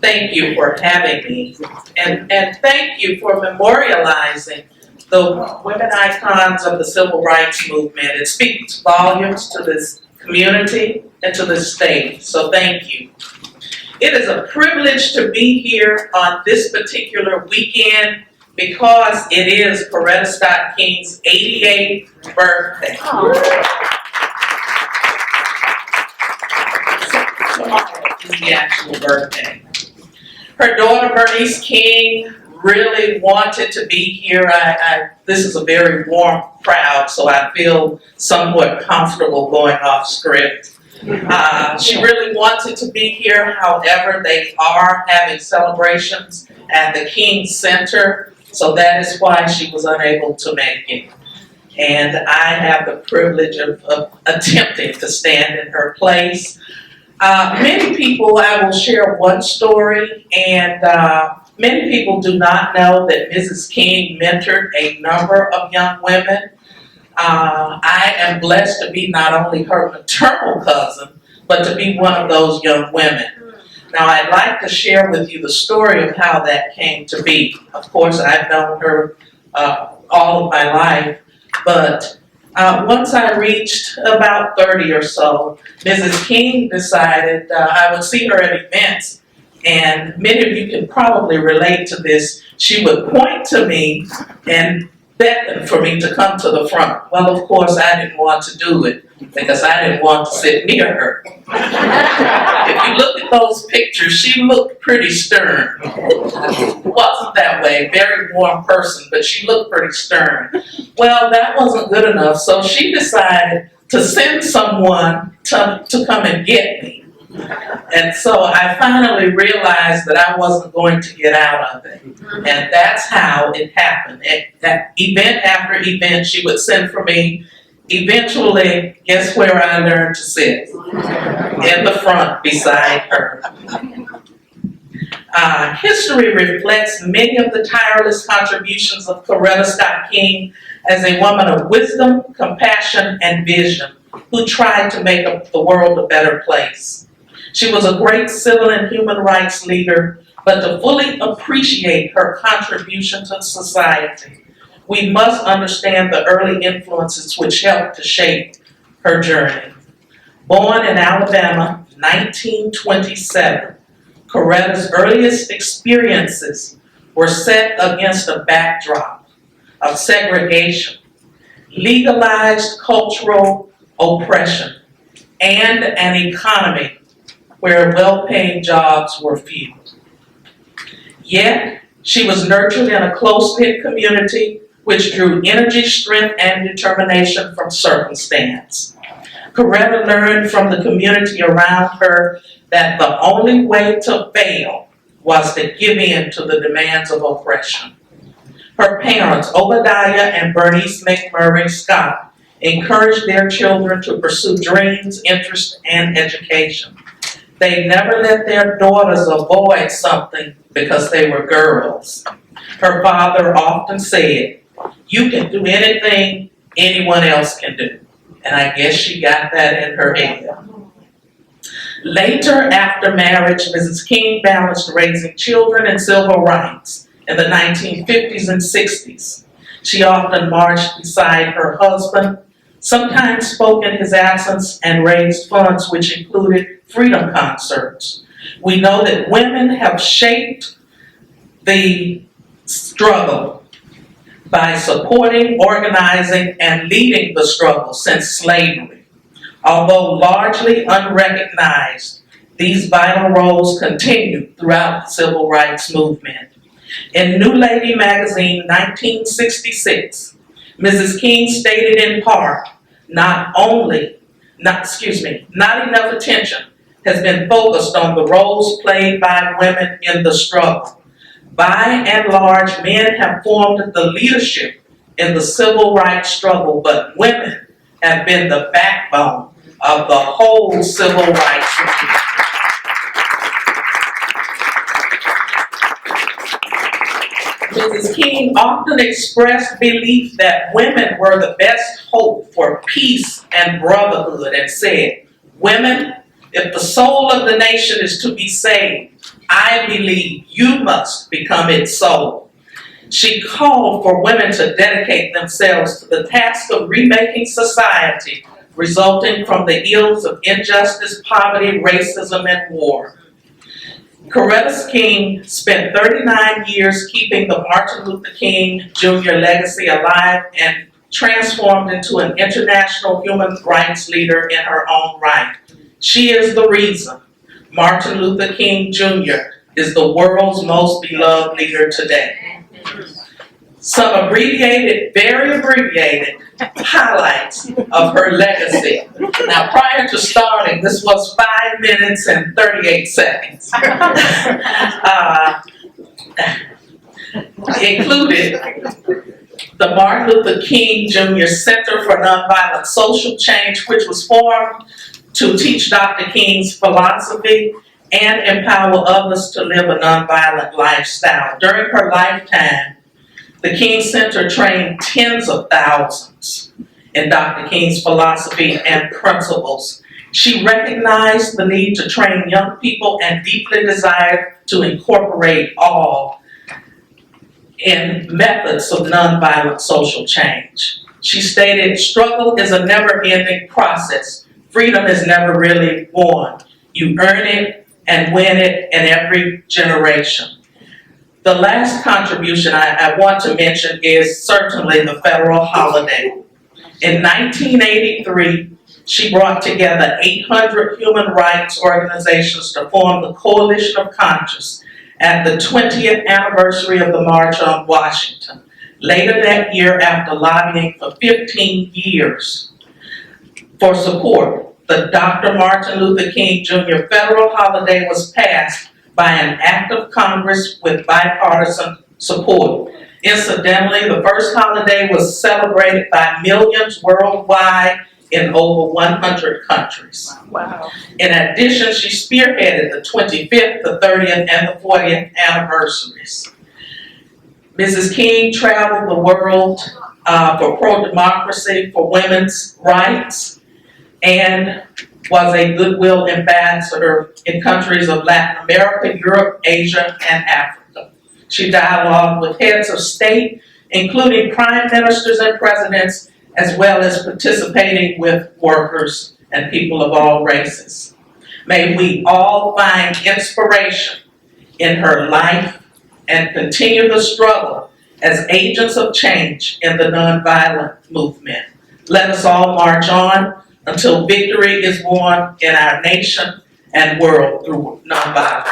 Thank you for having me, and thank you for memorializing the women icons of the civil rights movement. It speaks volumes to this community and to this state, so thank you. It is a privilege to be here on this particular weekend because it is Coretta Scott King's 88th birthday. Tomorrow is the actual birthday. Her daughter Bernice King really wanted to be here. This is a very warm crowd, so I feel somewhat comfortable going off script. She really wanted to be here, however, they are having celebrations at the King Center, so that is why she was unable to make it. And I have the privilege of attempting to stand in her place. Many people, I will share one story, and many people do not know that Mrs. King mentored a number of young women. I am blessed to be not only her maternal cousin, but to be one of those young women. Now, I'd like to share with you the story of how that came to be. Of course, I've known her all of my life, but once I reached about 30 or so, Mrs. King decided I would see her at events, and many of you can probably relate to this. She would point to me and beckon for me to come to the front. Well, of course, I didn't want to do it because I didn't want to sit near her. If you look at those pictures, she looked pretty stern. Wasn't that way, very warm person, but she looked pretty stern. Well, that wasn't good enough, so she decided to send someone to come and get me. And so I finally realized that I wasn't going to get out of it. And that's how it happened. At event after event, she would send for me. Eventually, guess where I learned to sit? In the front beside her. History reflects many of the tireless contributions of Coretta Scott King as a woman of wisdom, compassion, and vision who tried to make the world a better place. She was a great civil and human rights leader, but to fully appreciate her contribution to society, we must understand the early influences which helped to shape her journey. Born in Alabama, 1927, Coretta's earliest experiences were set against a backdrop of segregation, legalized cultural oppression, and an economy where well-paying jobs were few. Yet, she was nurtured in a close-knit community which drew energy, strength, and determination from circumstance. Coretta learned from the community around her that the only way to fail was to give in to the demands of oppression. Her parents, Obadiah and Bernice McMurray Scott, encouraged their children to pursue dreams, interests, and education. They never let their daughters avoid something because they were girls. Her father often said, "You can do anything anyone else can do." And I guess she got that in her head. Later, after marriage, Mrs. King balanced raising children and civil rights in the 1950s and 60s. She often marched beside her husband, sometimes spoke in his absence, and raised funds which included freedom concerts. We know that women have shaped the struggle by supporting, organizing, and leading the struggle since slavery. Although largely unrecognized, these vital roles continued throughout the civil rights movement. In New Lady magazine, 1966, Mrs. King stated in part, not enough attention has been focused on the roles played by women in the struggle. By and large, men have formed the leadership in the civil rights struggle, but women have been the backbone of the whole civil rights movement. Mrs. King often expressed belief that women were the best hope for peace and brotherhood and said, "Women, If the soul of the nation is to be saved, I believe you must become its soul. She called for women to dedicate themselves to the task of remaking society resulting from the ills of injustice, poverty, racism, and war. Coretta King spent 39 years keeping the Martin Luther King Jr. legacy alive and transformed into an international human rights leader in her own right. She is the reason Martin Luther King Jr. is the world's most beloved leader today. Some abbreviated, very abbreviated highlights of her legacy. Now, prior to starting, this was 5 minutes and 38 seconds. Included the Martin Luther King Jr. Center for Nonviolent Social Change, which was formed to teach Dr. King's philosophy and empower others to live a nonviolent lifestyle. During her lifetime, the King Center trained tens of thousands in Dr. King's philosophy and principles. She recognized the need to train young people and deeply desired to incorporate all in methods of nonviolent social change. She stated, struggle is a never-ending process. Freedom is never really won. You earn it and win it in every generation. The last contribution I want to mention is certainly the federal holiday. In 1983, she brought together 800 human rights organizations to form the Coalition of Conscience at the 20th anniversary of the March on Washington. Later that year, after lobbying for 15 years for support, the Dr. Martin Luther King Jr. federal holiday was passed by an act of Congress with bipartisan support. Incidentally, the first holiday was celebrated by millions worldwide in over 100 countries. Wow. In addition, she spearheaded the 25th, the 30th, and the 40th anniversaries. Mrs. King traveled the world for pro-democracy, for women's rights, and was a goodwill ambassador in countries of Latin America, Europe, Asia, and Africa. She dialogued with heads of state, including prime ministers and presidents, as well as participating with workers and people of all races. May we all find inspiration in her life and continue the struggle as agents of change in the nonviolent movement. Let us all march on until victory is won in our nation and world through nonviolence.